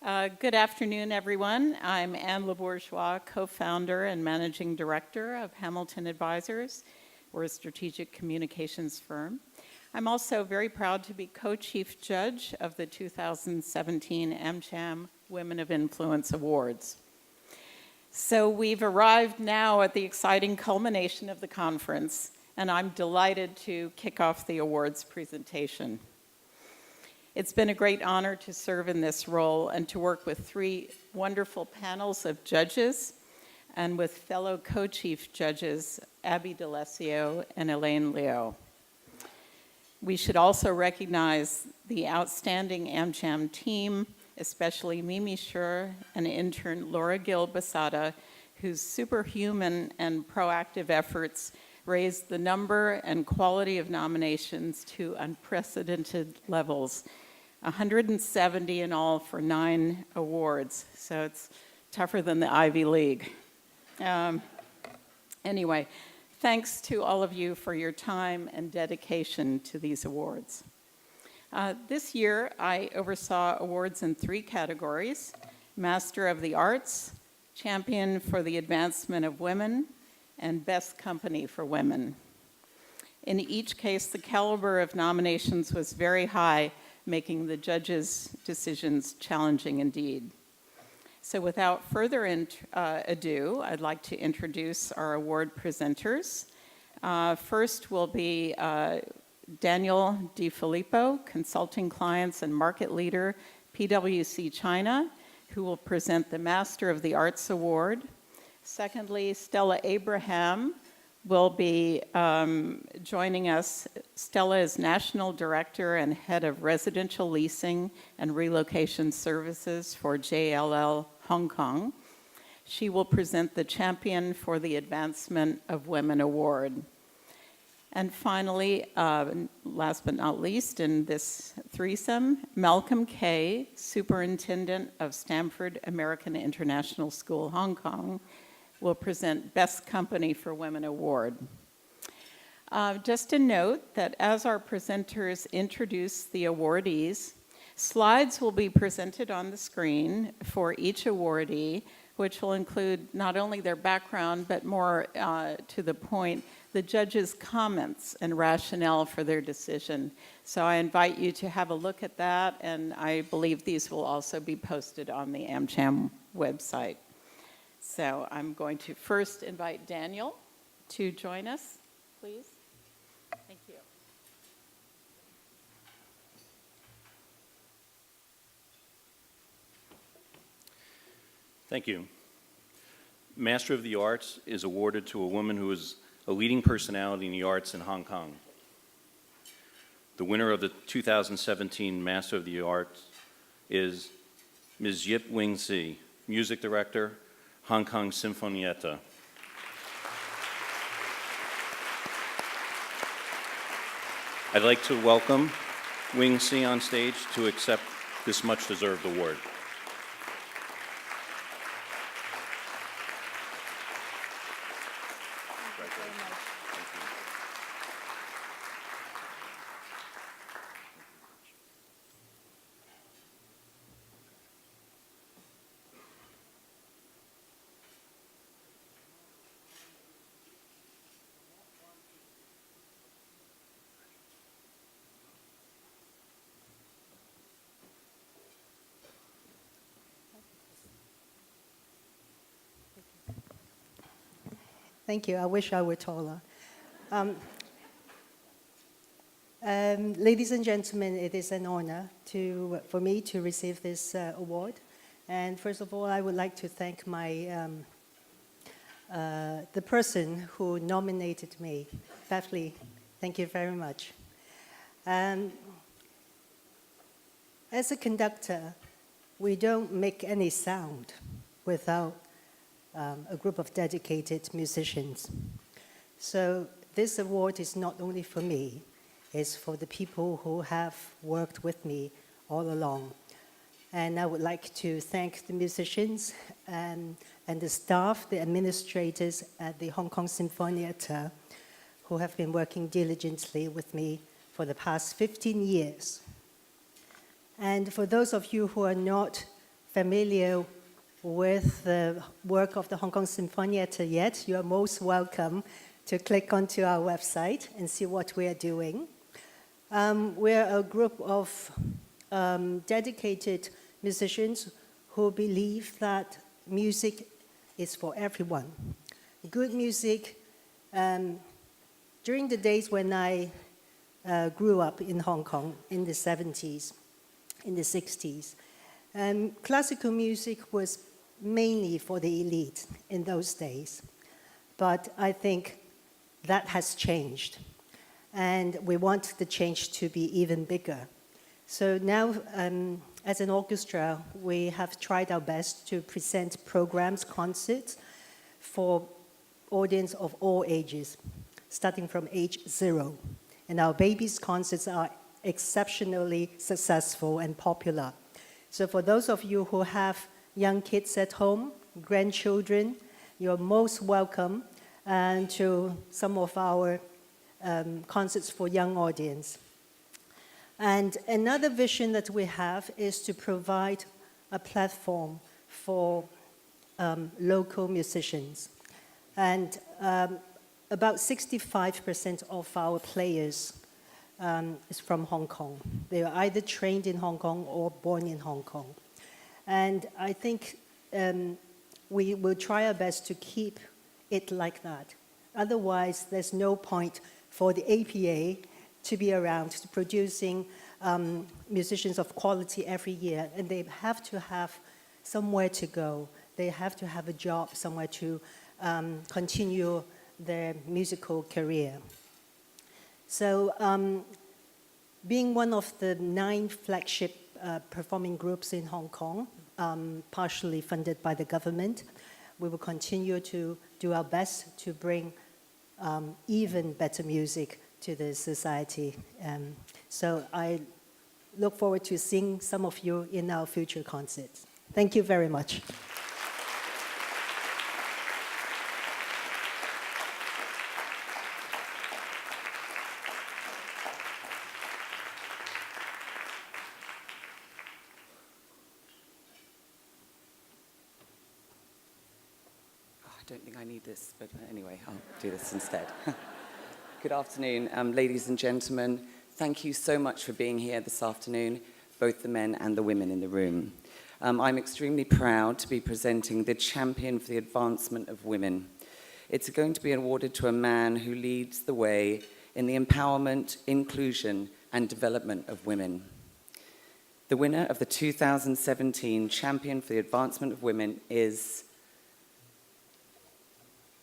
Good afternoon, everyone. I'm Anne LeBourgeois, co-founder and managing director of Hamilton Advisors. We're a strategic communications firm. I'm also very proud to be co-chief judge of the 2017 AmCham Women of Influence Awards. So we've arrived now at the exciting culmination of the conference, and I'm delighted to kick off the awards presentation. It's been a great honor to serve in this role and to work with three wonderful panels of judges and with fellow co-chief judges, Abby D'Alessio and Elaine Leo. We should also recognize the outstanding AmCham team, especially Mimi Schur and intern Laura Gil-Basada, whose superhuman and proactive efforts raised the number and quality of nominations to unprecedented levels. 170 in all for 9 awards, so it's tougher than the Ivy League. Anyway, thanks to all of you for your time and dedication to these awards. This year, I oversaw awards in 3 categories: Master of the Arts, Champion for the Advancement of Women, and Best Company for Women. In each case, the caliber of nominations was very high, making the judges' decisions challenging indeed. So without further ado, I'd like to introduce our award presenters. First will be Daniel DiFilippo, Consulting Clients and Market Leader, PwC China, who will present the Master of the Arts Award. Secondly, Stella Abraham will be joining us. Stella is National Director and Head of Residential Leasing and Relocation Services for JLL Hong Kong. She will present the Champion for the Advancement of Women Award. And finally, last but not least in this threesome, Malcolm Kay, Superintendent of Stanford American International School, Hong Kong, will present Best Company for Women Award. Just a note that as our presenters introduce the awardees, slides will be presented on the screen for each awardee, which will include not only their background, but more to the point, the judges' comments and rationale for their decision. So I invite you to have a look at that, and I believe these will also be posted on the AmCham website. So I'm going to first invite Daniel to join us, please. Thank you. Thank you. Master of the Arts is awarded to a woman who is a leading personality in the arts in Hong Kong. The winner of the 2017 Master of the Arts is Ms. Yip Wing-sie, Music Director, Hong Kong Sinfonietta. I'd like to welcome Wing-sie on stage to accept this much-deserved award. Thank you. I wish I were taller. Ladies and gentlemen, it is an honor for me to receive this award. And first of all, I would like to thank the person who nominated me, Bethany. Thank you very much. As a conductor, we don't make any sound without a group of dedicated musicians. So this award is not only for me, it's for the people who have worked with me all along. And I would like to thank the musicians and the staff, the administrators at the Hong Kong Sinfonietta, who have been working diligently with me for the past 15 years. And for those of you who are not familiar with the work of the Hong Kong Sinfonietta yet, you are most welcome to click onto our website and see what we are doing. We're a group of dedicated musicians who believe that music is for everyone. Good music. During the days when I grew up in Hong Kong in the 70s, in the 60s, classical music was mainly for the elite in those days. But I think that has changed. And we want the change to be even bigger. So now, as an orchestra, we have tried our best to present programs, concerts, for audience of all ages, starting from age 0. And our babies' concerts are exceptionally successful and popular. So for those of you who have young kids at home, grandchildren, you're most welcome to some of our concerts for young audience. And another vision that we have is to provide a platform for local musicians. And about 65% of our players is from Hong Kong. They are either trained in Hong Kong or born in Hong Kong. And I think we will try our best to keep it like that. Otherwise, there's no point for the APA to be around to producing musicians of quality every year. And they have to have somewhere to go. They have to have a job somewhere to continue their musical career. So being one of the 9 flagship performing groups in Hong Kong, partially funded by the government, we will continue to do our best to bring even better music to the society. So I look forward to seeing some of you in our future concerts. Thank you very much. I don't think I need this, but anyway, I'll do this instead. Good afternoon, ladies and gentlemen. Thank you so much for being here this afternoon, both the men and the women in the room. I'm extremely proud to be presenting the Champion for the Advancement of Women. It's going to be awarded to a man who leads the way in the empowerment, inclusion, and development of women. The winner of the 2017 Champion for the Advancement of Women is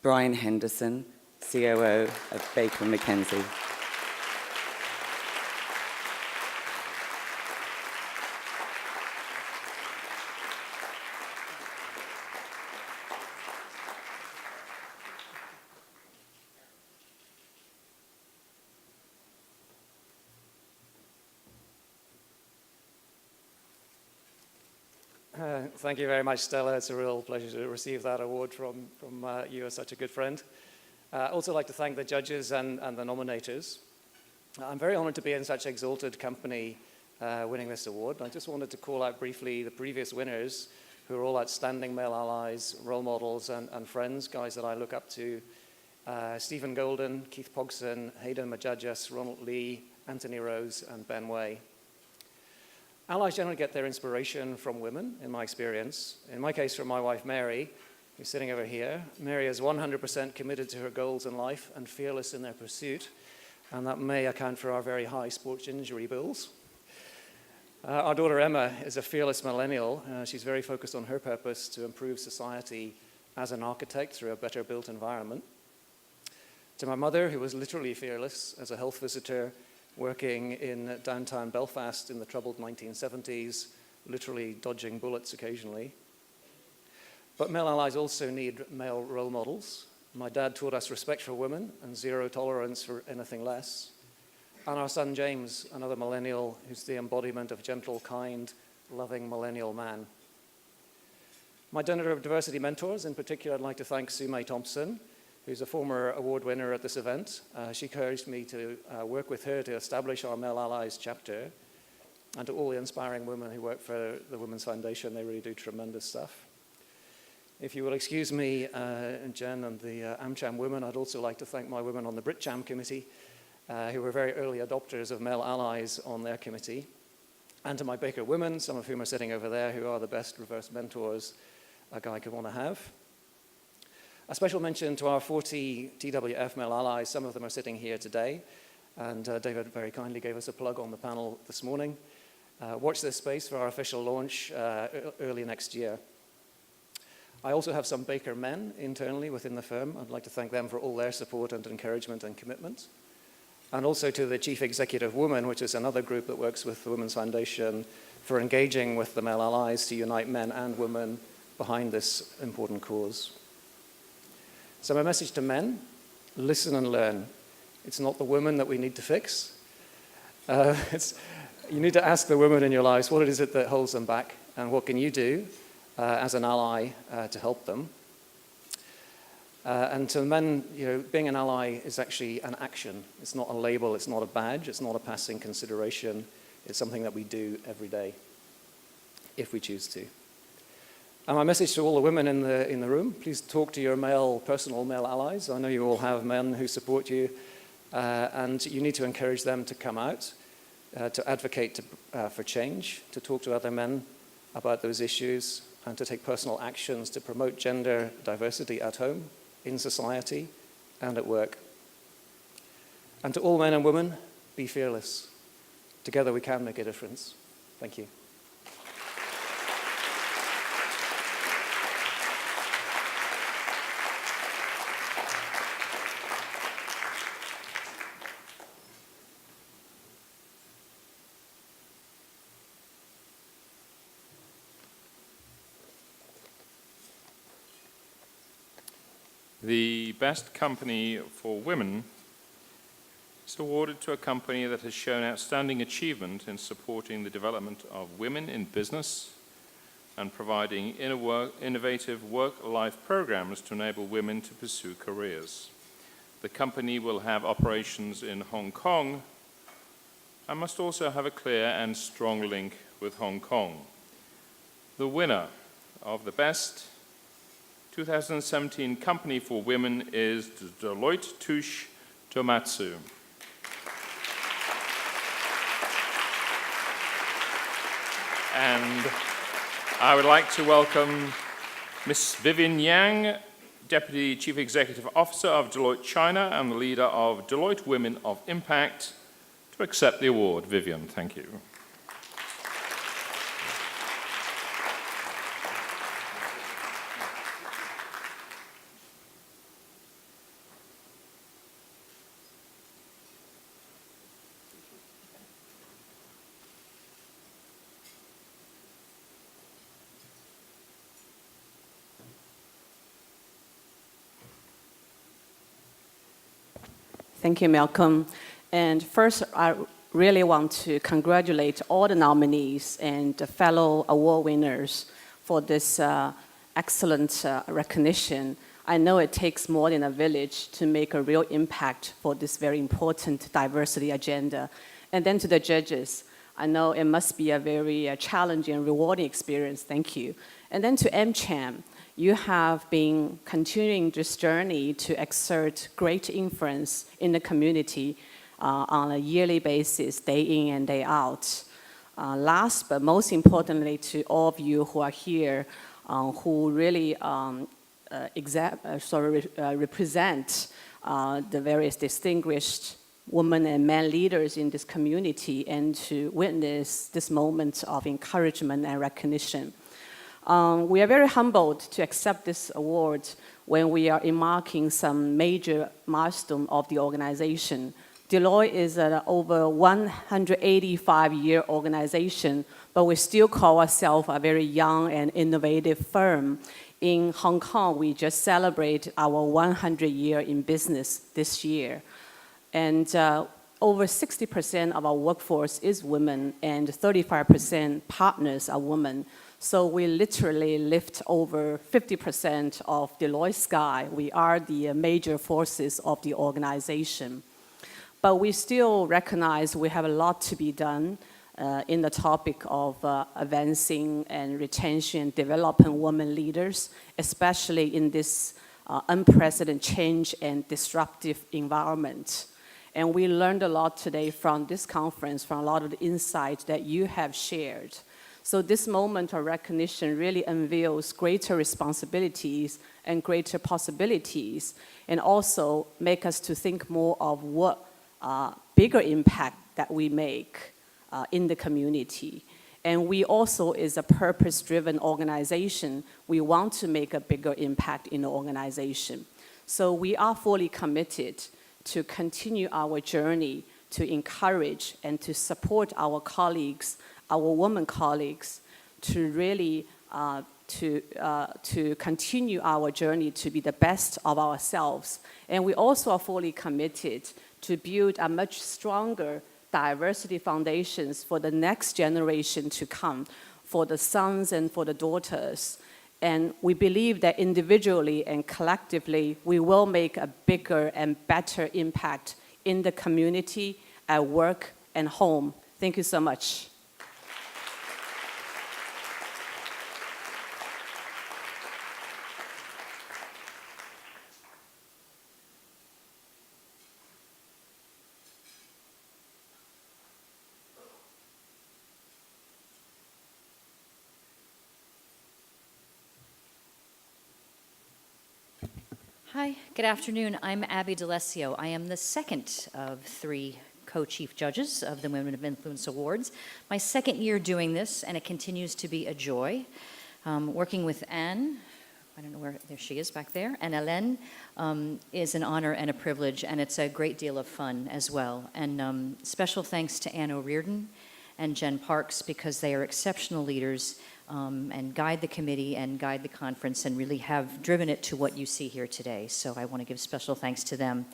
Brian Henderson, COO of Baker McKenzie. Thank you very much, Stella. It's a real pleasure to receive that award from you as such a good friend. I'd also like to thank the judges and the nominators. I'm very honored to be in such exalted company winning this award. I just wanted to call out briefly the previous winners, who are all outstanding male allies, role models, and friends, guys that I look up to. Stephen Golden, Keith Pogson, Hayden Majajas, Ronald Lee, Anthony Rose, and Ben Way. Allies generally get their inspiration from women, in my experience. In my case, from my wife, Mary, who's sitting over here. Mary is 100% committed to her goals in life and fearless in their pursuit, and that may account for our very high sports injury bills. Our daughter, Emma, is a fearless millennial. She's very focused on her purpose to improve society as an architect through a better built environment. To my mother, who was literally fearless as a health visitor, working in downtown Belfast in the troubled 1970s, literally dodging bullets occasionally. But male allies also need male role models. My dad taught us respect for women and zero tolerance for anything less. And our son James, another millennial who's the embodiment of gentle, kind, loving millennial man. My diversity mentors, in particular, I'd like to thank Sue May Thompson, who's a former award winner at this event. She encouraged me to work with her to establish our Male Allies chapter. And to all the inspiring women who work for the Women's Foundation, they really do tremendous stuff. If you will excuse me, Jen and the AmCham women, I'd also like to thank my women on the BritCham committee, who were very early adopters of male allies on their committee. And to my Baker women, some of whom are sitting over there, who are the best reverse mentors a guy could want to have. A special mention to our 40 TWF male allies. Some of them are sitting here today. And David very kindly gave us a plug on the panel this morning. Watch this space for our official launch early next year. I also have some Baker men internally within the firm. I'd like to thank them for all their support and encouragement and commitment. And also to the Chief Executive Woman, which is another group that works with the Women's Foundation, for engaging with the male allies to unite men and women behind this important cause. So my message to men, listen and learn. It's not the women that we need to fix. You need to ask the women in your lives, what is it that holds them back, and what can you do as an ally to help them? And to men, being an ally is actually an action. It's not a label, it's not a badge, it's not a passing consideration. It's something that we do every day, if we choose to. And my message to all the women in the room, please talk to your personal male allies. I know you all have men who support you, and you need to encourage them to come out, to advocate for change, to talk to other men about those issues, and to take personal actions to promote gender diversity at home, in society, and at work. And to all men and women, be fearless. Together we can make a difference. Thank you. The Best Company for Women is awarded to a company that has shown outstanding achievement in supporting the development of women in business and providing innovative work-life programs to enable women to pursue careers. The company will have operations in Hong Kong and must also have a clear and strong link with Hong Kong. The winner of the Best 2017 Company for Women is Deloitte Touche Tomatsu. And I would like to welcome Ms. Vivien Yang, Deputy Chief Executive Officer of Deloitte China and the leader of Deloitte Women of Impact, to accept the award. Vivien, thank you. Thank you, Malcolm. And first, I really want to congratulate all the nominees and the fellow award winners for this excellent recognition. I know it takes more than a village to make a real impact for this very important diversity agenda. And then to the judges, I know it must be a very challenging and rewarding experience. Thank you. And then to AmCham, you have been continuing this journey to exert great influence in the community on a yearly basis, day in and day out. Last but most importantly, to all of you who are here, who really represent the various distinguished women and men leaders in this community, and to witness this moment of encouragement and recognition. We are very humbled to accept this award when we are marking some major milestone of the organization. Deloitte is an over 185-year organization, but we still call ourselves a very young and innovative firm. In Hong Kong, we just celebrate our 100-year in business this year. And over 60% of our workforce is women, and 35% partners are women. So we literally lift over 50% of Deloitte sky. We are the major forces of the organization. But we still recognize we have a lot to be done. in the topic of advancing and retention and developing women leaders, especially in this unprecedented change and disruptive environment. And we learned a lot today from this conference, from a lot of the insights that you have shared. So this moment of recognition really unveils greater responsibilities and greater possibilities, and also make us to think more of what bigger impact that we make in the community. And we also, is a purpose-driven organization, we want to make a bigger impact in the organization. So we are fully committed to continue our journey to encourage and to support our colleagues, our women colleagues, to really to continue our journey to be the best of ourselves. And we also are fully committed to build a much stronger diversity foundations for the next generation to come, for the sons and for the daughters. And we believe that individually and collectively, we will make a bigger and better impact in the community, at work, and home. Thank you so much. Hi, good afternoon. I'm Abby D'Alessio. I am the second of 3 co-chief judges of the Women of Influence Awards. My second year doing this, and it continues to be a joy. Working with Anne, I don't know where, there she is back there, and Hélène is an honor and a privilege, and it's a great deal of fun as well. And special thanks to Anne O'Riordan and Jen Parks, because they are exceptional leaders and guide the committee and guide the conference and really have driven it to what you see here today. So I want to give special thanks to them.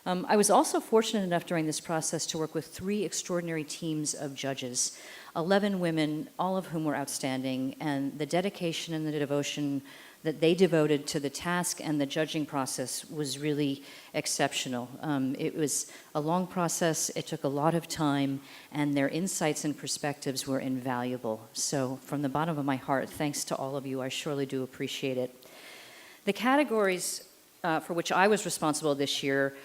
I was also fortunate enough during this process to work with 3 extraordinary teams of judges, 11 women, all of whom were outstanding, and the dedication and the devotion that they devoted to the task and the judging process was really exceptional. It was a long process, it took a lot of time, and their insights and perspectives were invaluable. So from the bottom of my heart, thanks to all of you, I surely do appreciate it. The categories for which I was responsible this year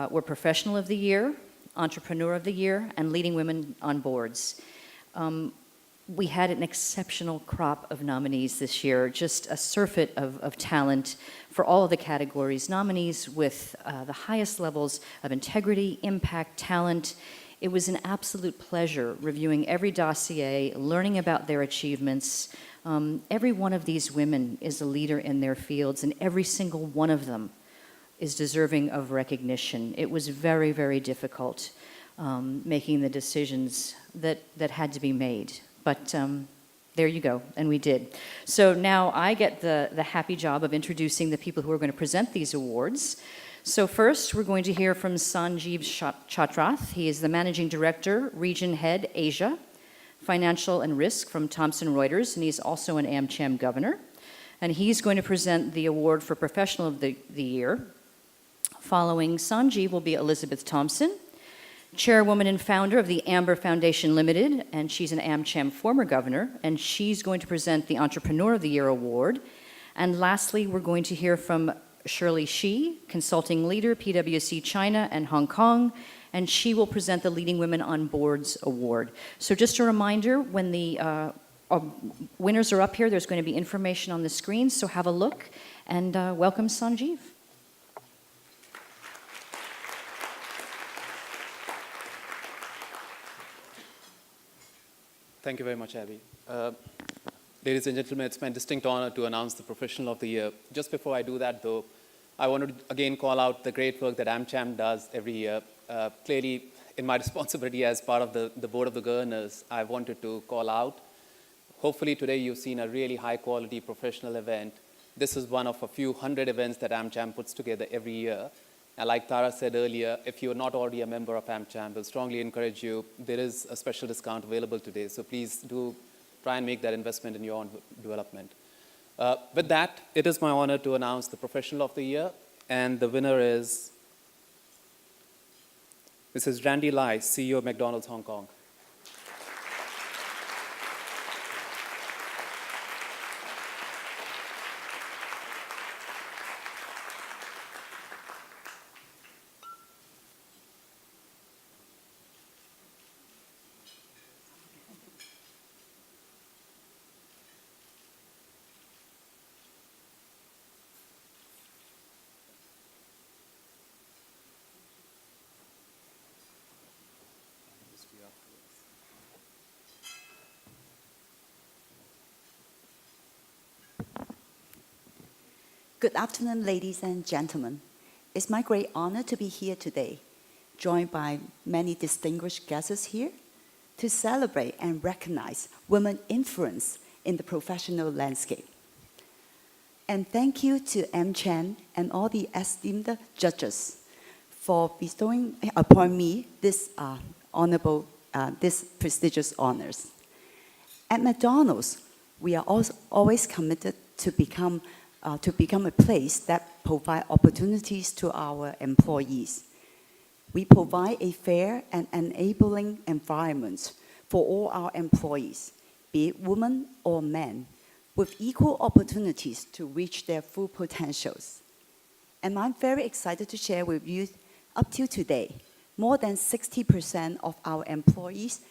were Professional of the Year, Entrepreneur of the Year, and Leading Women on Boards. We had an exceptional crop of nominees this year, just a surfeit of talent for all of the categories. Nominees with the highest levels of integrity, impact, talent. It was an absolute pleasure reviewing every dossier, learning about their achievements. Every one of these women is a leader in their fields, and every single one of them is deserving of recognition. It was very, very difficult making the decisions that had to be made. But there you go, and we did. So now I get the happy job of introducing the people who are going to present these awards. So first, we're going to hear from Sanjeev Chatrath. He is the Managing Director, Region Head, Asia, Financial and Risk from Thomson Reuters, and he's also an AmCham Governor. And he's going to present the award for Professional of the Year. Following Sanjeev will be Elizabeth Thompson, Chairwoman and founder of the Amber Foundation Limited, and she's an AmCham former governor, and she's going to present the Entrepreneur of the Year award. And lastly, we're going to hear from Shirley Shi, consulting leader, PwC China and Hong Kong, and she will present the Leading Women on Boards award. So just a reminder, when the winners are up here, there's going to be information on the screen, so have a look, and welcome Sanjeev. Thank you very much, Abby. Ladies and gentlemen, it's my distinct honor to announce the Professional of the Year. Just before I do that, though, I want to again call out the great work that AmCham does every year. Clearly, in my responsibility as part of the Board of the Governors, I wanted to call out. Hopefully today you've seen a really high-quality professional event. This is one of a few hundred events that AmCham puts together every year. And like Tara said earlier, if you're not already a member of AmCham, we'll strongly encourage you. There is a special discount available today, so please do try and make that investment in your own development. With that, it is my honor to announce the Professional of the Year, and the winner is Mrs. Randy Lai, CEO of McDonald's Hong Kong. Good afternoon, ladies and gentlemen. It's my great honor to be here today, joined by many distinguished guests here, to celebrate and recognize women's influence in the professional landscape. And thank you to AmCham and all the esteemed judges for bestowing upon me this this prestigious honors. At McDonald's, we are also always committed to become a place that provides opportunities to our employees. We provide a fair and enabling environment for all our employees, be it women or men, with equal opportunities to reach their full potentials. And I'm very excited to share with you, up till today, more than 60% of our employees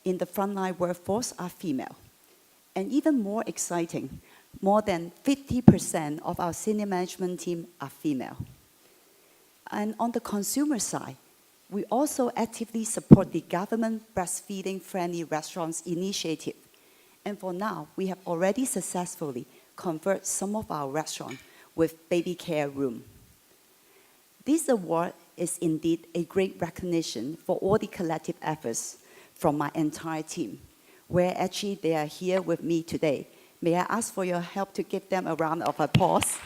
in the frontline workforce are female. And even more exciting, more than 50% of our senior management team are female. And on the consumer side, we also actively support the government breastfeeding friendly restaurants initiative. And for now, we have already successfully converted some of our restaurants with baby care room. This award is indeed a great recognition for all the collective efforts from my entire team, where actually they are here with me today. May I ask for your help to give them a round of applause?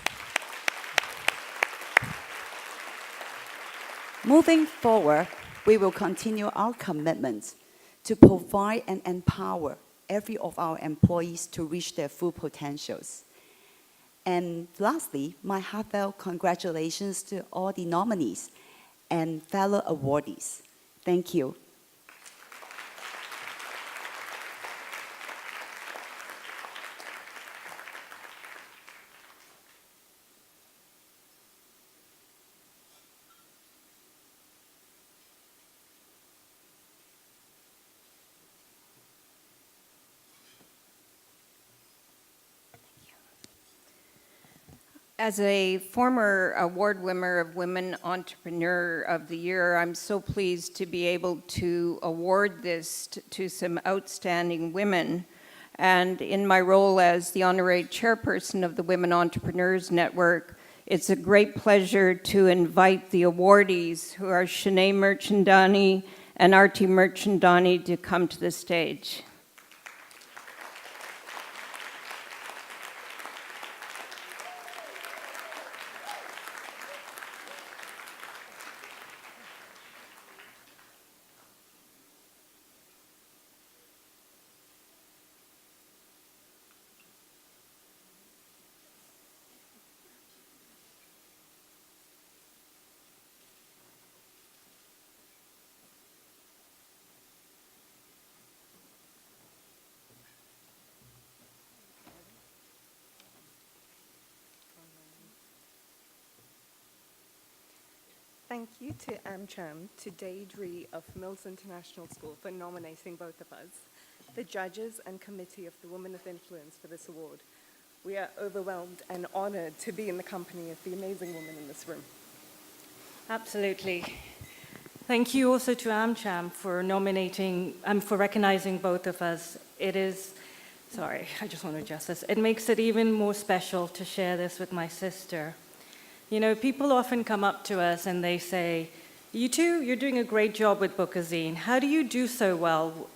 Moving forward, we will continue our commitment to provide and empower every of our employees to reach their full potentials. And lastly, my heartfelt congratulations to all the nominees and fellow awardees. Thank you. As a former award winner of Women Entrepreneur of the Year, I'm so pleased to be able to award this to some outstanding women. And in my role as the honorary chairperson of the Women Entrepreneurs Network, it's a great pleasure to invite the awardees, who are Shonee Mirchandani and Arti Mirchandani, to come to the stage. Thank you to AmCham, to Deidre of Mills International School for nominating both of us, the judges and committee of the Women of Influence for this award. We are overwhelmed and honored to be in the company of the amazing women in this room. Absolutely. Thank you also to AmCham for for recognizing both of us. Sorry, I just want to adjust this. It makes it even more special to share this with my sister. You know, people often come up to us and they say, you two, you're doing a great job with Bookazine. How do you do so well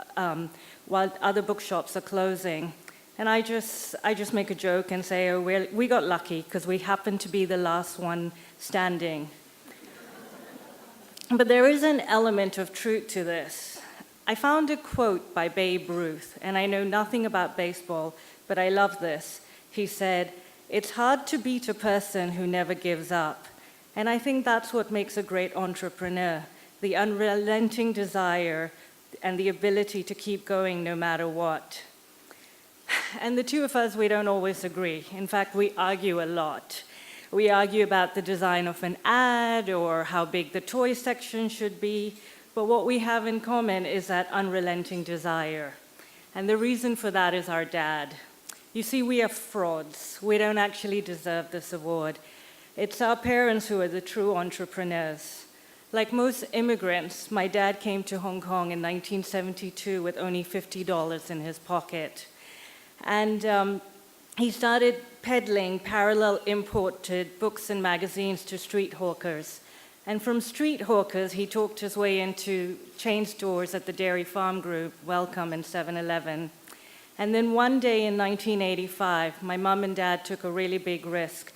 while other bookshops are closing? And I just make a joke and say, oh, we got lucky because we happened to be the last one standing. But there is an element of truth to this. I found a quote by Babe Ruth, and I know nothing about baseball, but I love this. He said, "It's hard to beat a person who never gives up." And I think that's what makes a great entrepreneur, the unrelenting desire and the ability to keep going no matter what. And the two of us, we don't always agree. In fact, we argue a lot. We argue about the design of an ad or how big the toy section should be. But what we have in common is that unrelenting desire. And the reason for that is our dad. You see, we are frauds. We don't actually deserve this award. It's our parents who are the true entrepreneurs. Like most immigrants, my dad came to Hong Kong in 1972 with only $50 in his pocket. And he started peddling parallel imported books and magazines to street hawkers. And from street hawkers, he talked his way into chain stores at the Dairy Farm Group, Welcome, and 7-Eleven. And then one day in 1985, my mum and dad took a really big risk,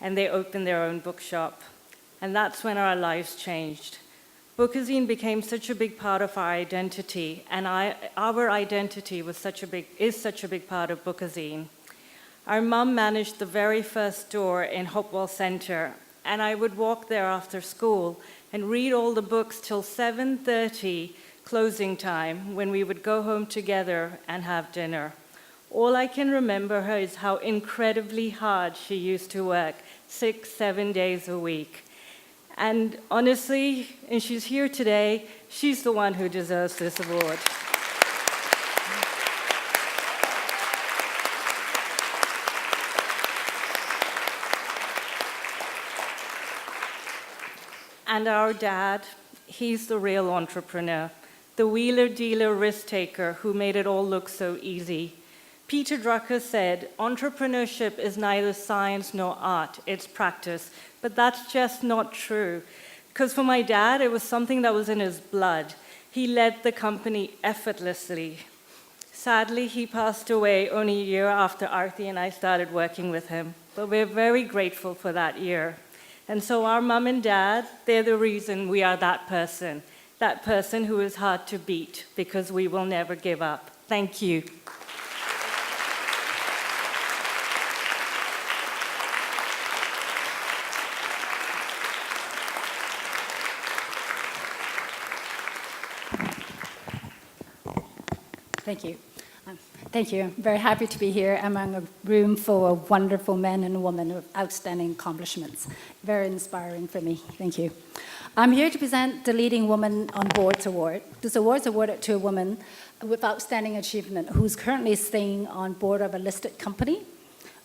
and they opened their own bookshop. And that's when our lives changed. Bookazine became such a big part of our identity, and our identity is such a big part of Bookazine. Our mum managed the very first store in Hopewell Center, and I would walk there after school and read all the books till 7:30 closing time, when we would go home together and have dinner. All I can remember her is how incredibly hard she used to work, 6-7 days a week. And honestly, and she's here today, she's the one who deserves this award. And our dad, he's the real entrepreneur, the wheeler-dealer risk-taker who made it all look so easy. Peter Drucker said, entrepreneurship is neither science nor art, it's practice. But that's just not true. Because for my dad, it was something that was in his blood. He led the company effortlessly. Sadly, he passed away only a year after Arti and I started working with him. But we're very grateful for that year. And so our mum and dad, they're the reason we are that person who is hard to beat, because we will never give up. Thank you. Thank you. Thank you. I'm very happy to be here among a room full of wonderful men and women with outstanding accomplishments. Very inspiring for me. Thank you. I'm here to present the Leading Woman on Boards Award. This award is awarded to a woman with outstanding achievement who's currently staying on board of a listed company,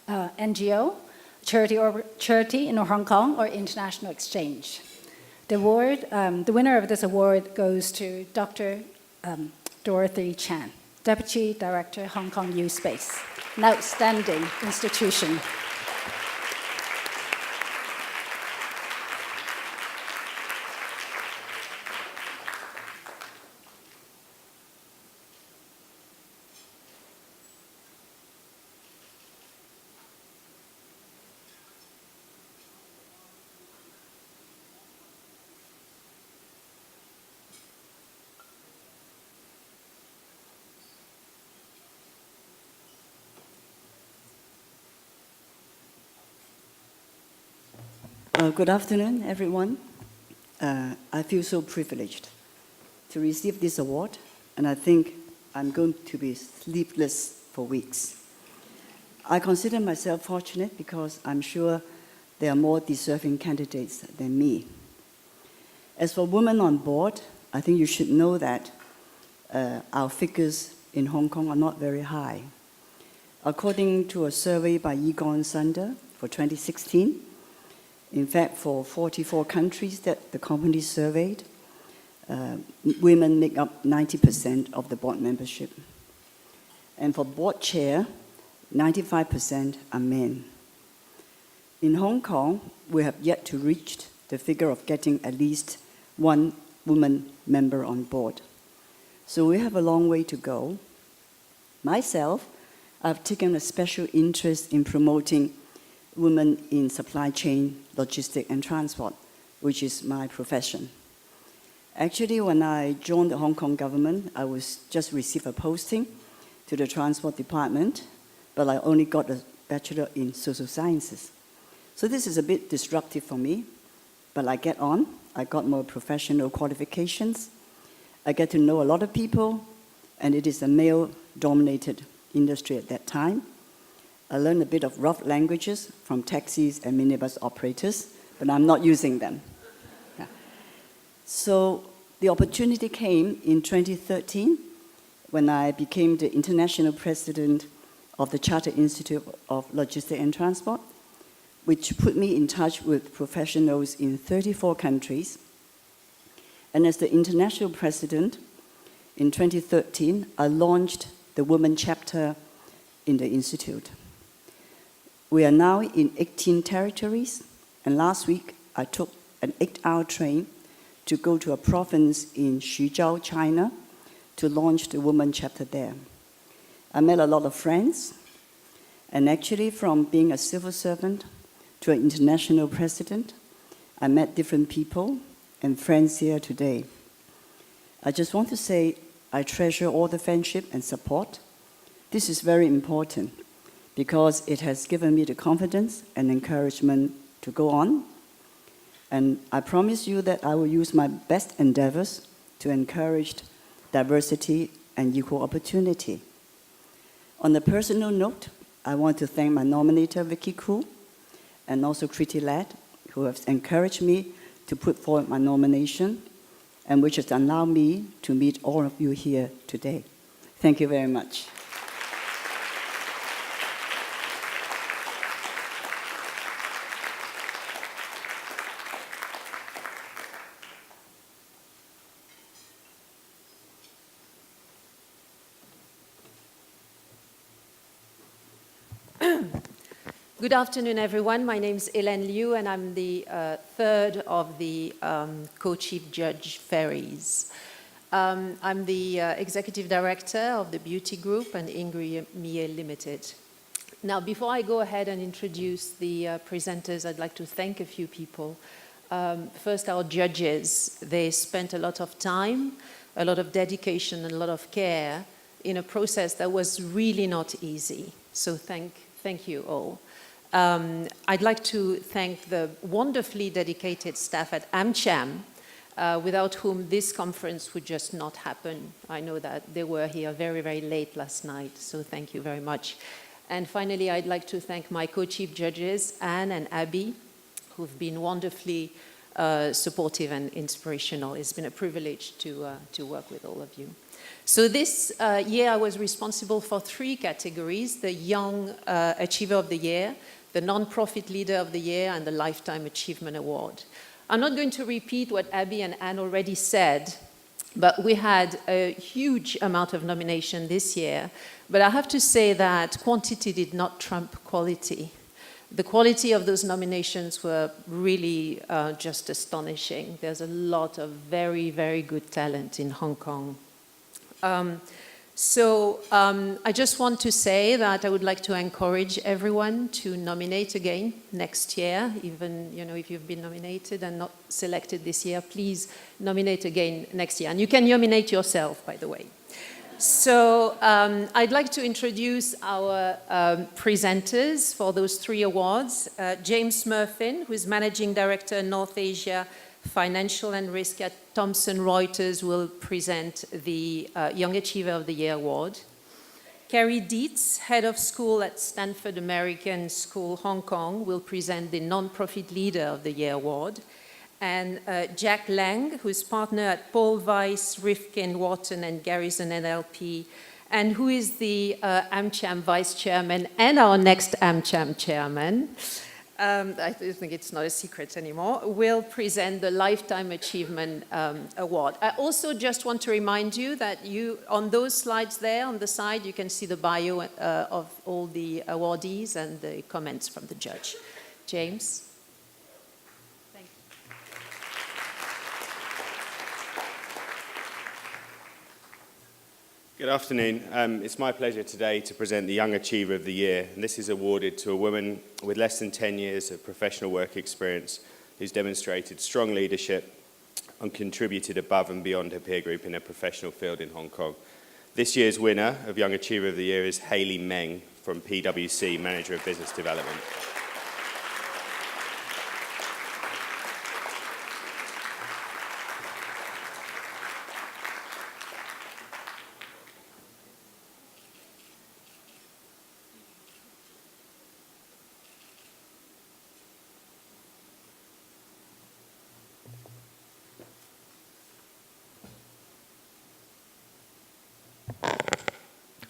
NGO, charity in Hong Kong, or international exchange. The award, the winner of this award goes to Dr. Dorothy Chan, Deputy Director, Hong Kong Youth Space, an outstanding institution. Good afternoon, everyone. I feel so privileged to receive this award, and I think I'm going to be sleepless for weeks. I consider myself fortunate because I'm sure there are more deserving candidates than me. As for women on board, I think you should know that our figures in Hong Kong are not very high. According to a survey by Egon Sander for 2016, in fact, for 44 countries that the company surveyed, women make up 90% of the board membership. And for board chair, 95% are men. In Hong Kong, we have yet to reach the figure of getting at least one woman member on board. So we have a long way to go. Myself, I've taken a special interest in promoting women in supply chain, logistics, and transport, which is my profession. Actually, when I joined the Hong Kong government, I was just received a posting to the transport department, but I only got a bachelor in social sciences. So this is a bit disruptive for me, but I get on. I got more professional qualifications. I get to know a lot of people, and it is a male-dominated industry at that time. I learned a bit of rough languages from taxis and minibus operators, but I'm not using them. Yeah. So the opportunity came in 2013 when I became the international president of the Chartered Institute of Logistics and Transport, which put me in touch with professionals in 34 countries. And as the international president, in 2013, I launched the women chapter in the institute. We are now in 18 territories, and last week I took an 8-hour train to go to a province in Xuzhou, China, to launch the women chapter there. I met a lot of friends, and actually from being a civil servant to an international president, I met different people and friends here today. I just want to say I treasure all the friendship and support. This is very important because it has given me the confidence and encouragement to go on. And I promise you that I will use my best endeavors to encourage diversity and equal opportunity. On a personal note, I want to thank my nominator, Vicky Koo, and also Kriti Ladd, who have encouraged me to put forward my nomination, and which has allowed me to meet all of you here today. Thank you very much. Good afternoon, everyone. My name is Hélène Liu, and I'm the third of the co-chief judge ferries. I'm the executive director of the beauty group and Ingri Mie Limited. Now, before I go ahead and introduce the presenters, I'd like to thank a few people. First, our judges. They spent a lot of time, a lot of dedication, and a lot of care in a process that was really not easy. So thank you all. I'd like to thank the wonderfully dedicated staff at AmCham, without whom this conference would just not happen. I know that they were here very, very late last night, so thank you very much. And finally, I'd like to thank my co-chief judges, Anne and Abby, who've been wonderfully supportive and inspirational. It's been a privilege to work with all of you. So this year, I was responsible for 3 categories: the Young Achiever of the Year, the Non-Profit Leader of the Year, and the Lifetime Achievement Award. I'm not going to repeat what Abby and Anne already said, but we had a huge amount of nomination this year. But I have to say that quantity did not trump quality. The quality of those nominations were really just astonishing. There's a lot of very, very good talent in Hong Kong. I just want to say that I would like to encourage everyone to nominate again next year. Even if you've been nominated and not selected this year, please nominate again next year. And you can nominate yourself, by the way. So I'd like to introduce our presenters for those 3 awards. James Murphy, who is Managing Director, North Asia Financial and Risk at Thomson Reuters, will present the Young Achiever of the Year Award. Carrie Dietz, Head of School at Stanford American School, Hong Kong, will present the Non-Profit Leader of the Year Award. And Jack Lang, who is partner at Paul Weiss, Rifkin, Wharton, and Garrison NLP, and who is the AmCham Vice Chairman and our next AmCham Chairman, I think it's not a secret anymore, will present the Lifetime Achievement Award. I also just want to remind you that on those slides there on the side, you can see the bio of all the awardees and the comments from the judge. James? Thank you. Good afternoon. It's my pleasure today to present the Young Achiever of the Year, and this is awarded to a woman with less than 10 years of professional work experience who's demonstrated strong leadership and contributed above and beyond her peer group in her professional field in Hong Kong. This year's winner of Young Achiever of the Year is Hayley Meng from PwC, Manager of Business Development.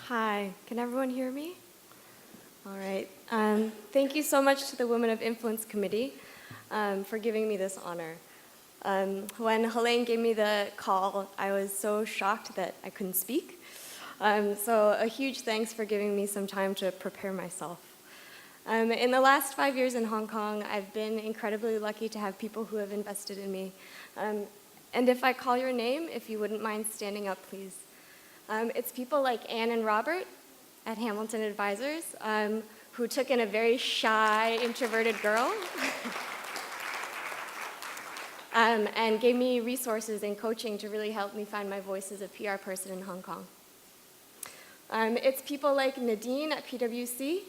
Hi, can everyone hear me? All right. Thank you so much to the Women of Influence Committee for giving me this honor. When Helene gave me the call, I was so shocked that I couldn't speak. So a huge thanks for giving me some time to prepare myself. In the last 5 years in Hong Kong, I've been incredibly lucky to have people who have invested in me. And if I call your name, if you wouldn't mind standing up, please. It's people like Anne and Robert at Hamilton Advisors, who took in a very shy, introverted girl and gave me resources and coaching to really help me find my voice as a PR person in Hong Kong. It's people like Nadine at PwC.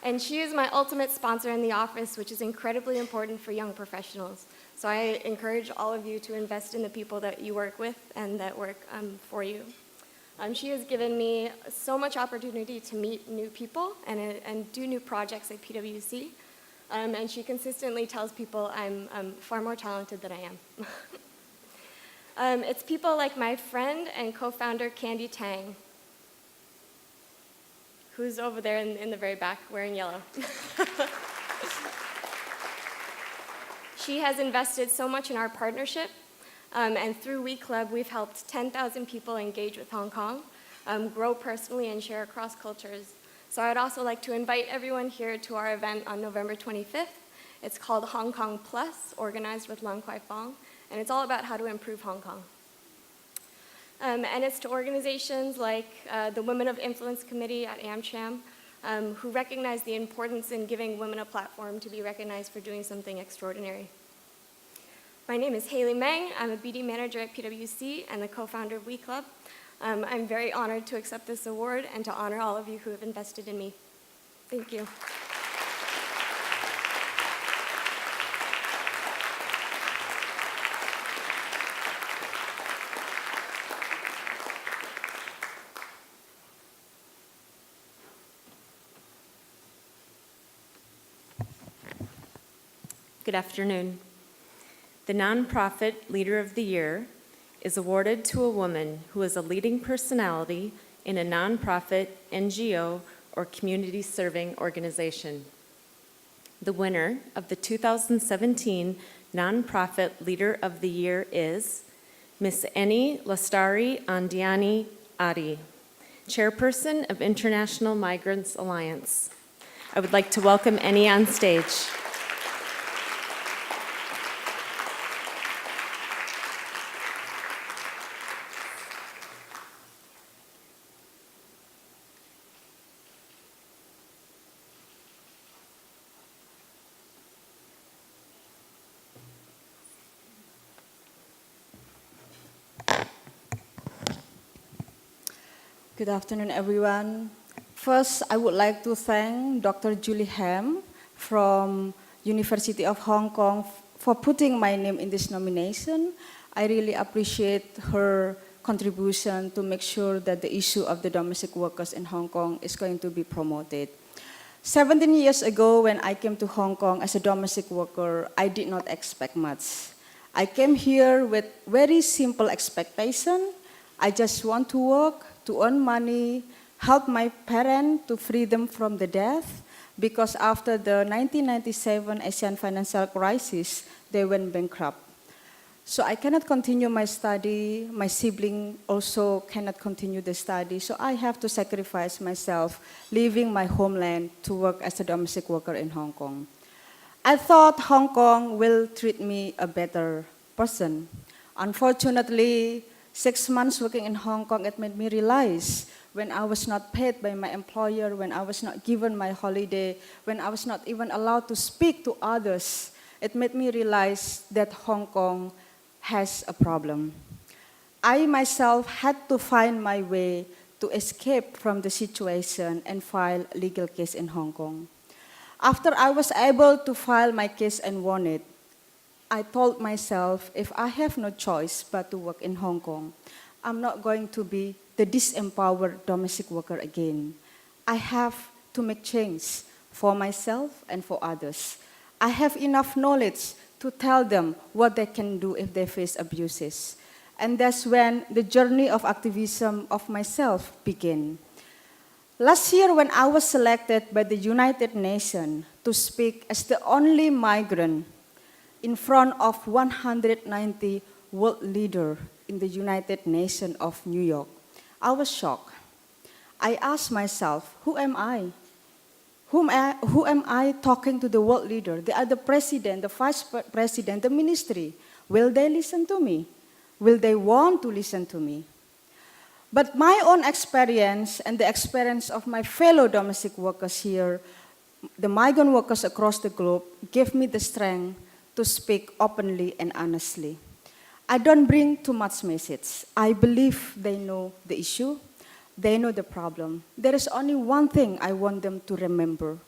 And she is my ultimate sponsor in the office, which is incredibly important for young professionals. So I encourage all of you to invest in the people that you work with and that work for you. She has given me so much opportunity to meet new people and do new projects at PwC. And she consistently tells people I'm far more talented than I am. It's people like my friend and co-founder Candy Tang, who's over there in the very back wearing yellow. She has invested so much in our partnership, and through We Club, we've helped 10,000 people engage with Hong Kong, grow personally, and share across cultures. So I'd also like to invite everyone here to our event on November 25th. It's called Hong Kong Plus, organized with Lang Kwai Fong, and it's all about how to improve Hong Kong. And it's to organizations like the Women of Influence Committee at AmCham, who recognize the importance in giving women a platform to be recognized for doing something extraordinary. My name is Haley Meng. I'm a BD manager at PwC and the co-founder of We Club. I'm very honored to accept this award and to honor all of you who have invested in me. Thank you. Good afternoon. The Nonprofit Leader of the Year is awarded to a woman who is a leading personality in a nonprofit, NGO, or community-serving organization. The winner of the 2017 Nonprofit Leader of the Year is Ms. Lestari Andayani Arti, Chairperson of International Migrants Alliance. I would like to welcome Eni on stage. Good afternoon, everyone. First, I would like to thank Dr. Julie Ham from University of Hong Kong for putting my name in this nomination. I really appreciate her contribution to make sure that the issue of the domestic workers in Hong Kong is going to be promoted. 17 years ago, when I came to Hong Kong as a domestic worker, I did not expect much. I came here with very simple expectation. I just want to work, to earn money, help my parents to free them from the debt, because after the 1997 Asian financial crisis, they went bankrupt. So I cannot continue my study. My sibling also cannot continue the study. So I have to sacrifice myself, leaving my homeland to work as a domestic worker in Hong Kong. I thought Hong Kong will treat me a better person. Unfortunately, 6 months working in Hong Kong, it made me realize when I was not paid by my employer, when I was not given my holiday, when I was not even allowed to speak to others, it made me realize that Hong Kong has a problem. I myself had to find my way to escape from the situation and file a legal case in Hong Kong. After I was able to file my case and won it, I told myself, if I have no choice but to work in Hong Kong, I'm not going to be the disempowered domestic worker again. I have to make change for myself and for others. I have enough knowledge to tell them what they can do if they face abuses. And that's when the journey of activism of myself began. Last year, when I was selected by the United Nations to speak as the only migrant in front of 190 world leaders in the United Nations of New York, I was shocked. I asked myself, who am I? Who am I talking to the world leader? They are the president, the vice president, the ministry. Will they listen to me? Will they want to listen to me? But my own experience and the experience of my fellow domestic workers here, the migrant workers across the globe, gave me the strength to speak openly and honestly. I don't bring too much message. I believe they know the issue. They know the problem. There is only one thing I want them to remember: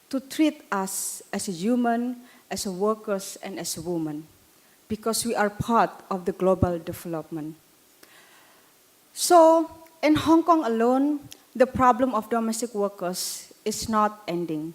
to treat us as a human, as a workers, and as a woman, because we are part of the global development. So, in Hong Kong alone, the problem of domestic workers is not ending.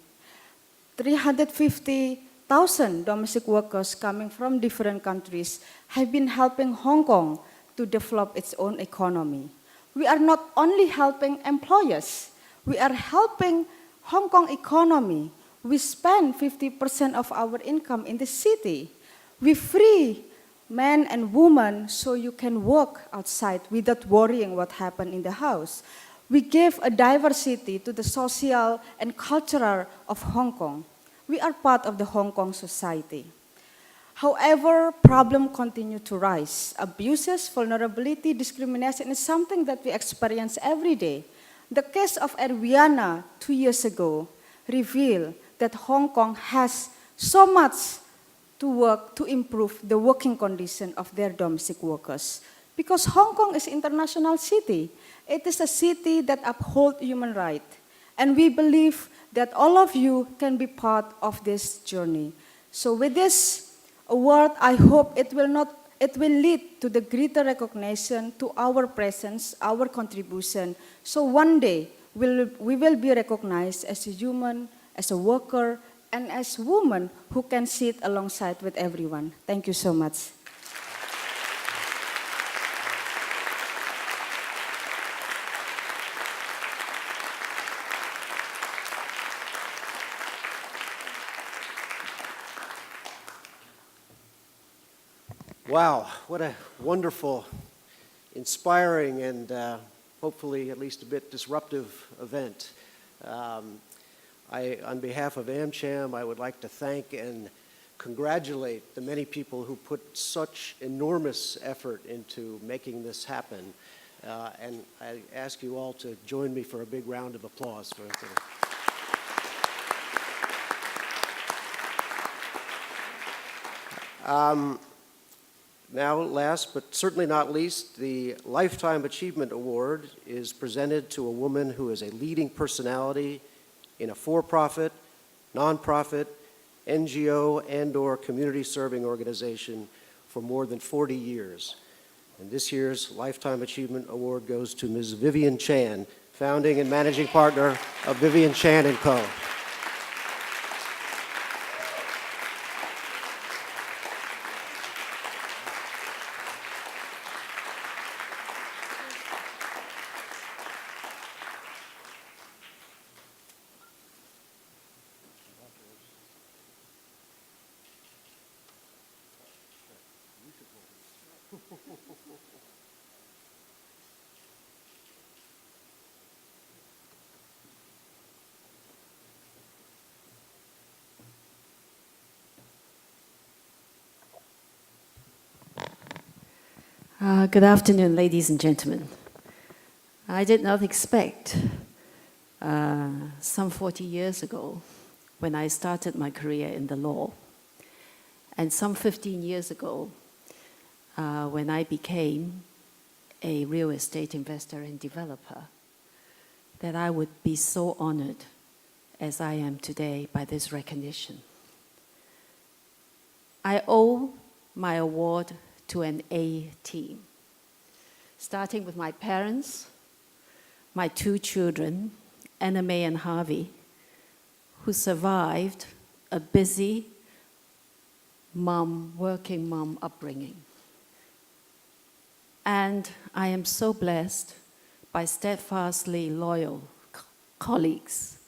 350,000 domestic workers coming from different countries have been helping Hong Kong to develop its own economy. We are not only helping employers, we are helping Hong Kong economy. We spend 50% of our income in the city. We free men and women so you can work outside without worrying what happened in the house. We give a diversity to the social and cultural of Hong Kong. We are part of the Hong Kong society. However, problems continue to rise. Abuses, vulnerability, discrimination is something that we experience every day. The case of Erwiana 2 years ago revealed that Hong Kong has so much to work to improve the working condition of their domestic workers. Because Hong Kong is an international city. It is a city that upholds human rights. And we believe that all of you can be part of this journey. So with this award, I hope it will lead to the greater recognition to our presence, our contribution. So one day, we will be recognized as a human, as a worker, and as women who can sit alongside with everyone. Thank you so much. Wow, what a wonderful, inspiring, and hopefully at least a bit disruptive event. On behalf of AmCham, I would like to thank and congratulate the many people who put such enormous effort into making this happen. And I ask you all to join me for a big round of applause for it. Now, last but certainly not least, the Lifetime Achievement Award is presented to a woman who is a leading personality in a for-profit, nonprofit, NGO, and/or community-serving organization for more than 40 years. And this year's Lifetime Achievement Award goes to Ms. Vivien Chan, founding and managing partner of Vivien Chan & Co. Good afternoon, ladies and gentlemen. I did not expect some 40 years ago when I started my career in the law, and some 15 years ago when I became a real estate investor and developer, that I would be so honored as I am today by this recognition. I owe my award to an A team, starting with my parents, my 2 children, Anna May and Harvey, who survived a busy working mom upbringing. And I am so blessed by steadfastly loyal colleagues,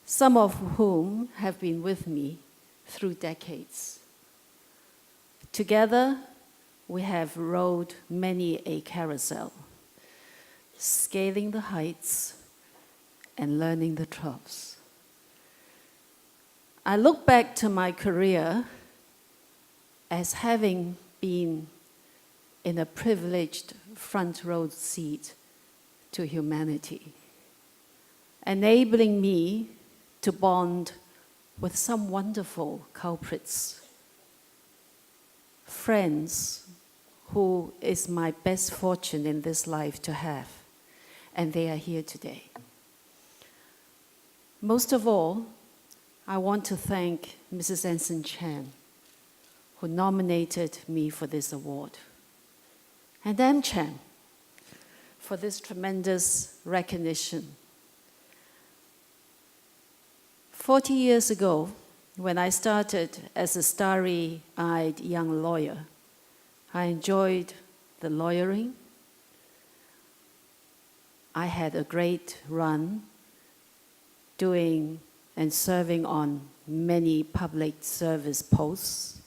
some of whom have been with me through decades. Together, we have rode many a carousel. scaling the heights, and learning the troughs. I look back to my career as having been in a privileged front row seat to humanity, enabling me to bond with some wonderful culprits, friends who is my best fortune in this life to have, and they are here today. Most of all, I want to thank Mrs. Anson Chan, who nominated me for this award, and AmCham for this tremendous recognition. 40 years ago, when I started as a starry-eyed young lawyer, I enjoyed the lawyering. I had a great run doing and serving on many public service posts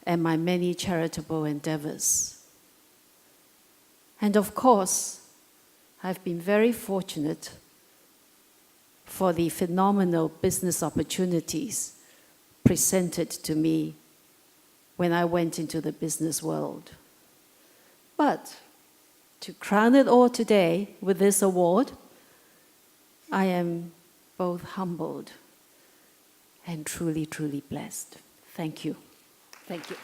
and my many charitable endeavors. And of course, I've been very fortunate for the phenomenal business opportunities presented to me when I went into the business world. But to crown it all today with this award, I am both humbled and truly, truly blessed. Thank you. Thank you.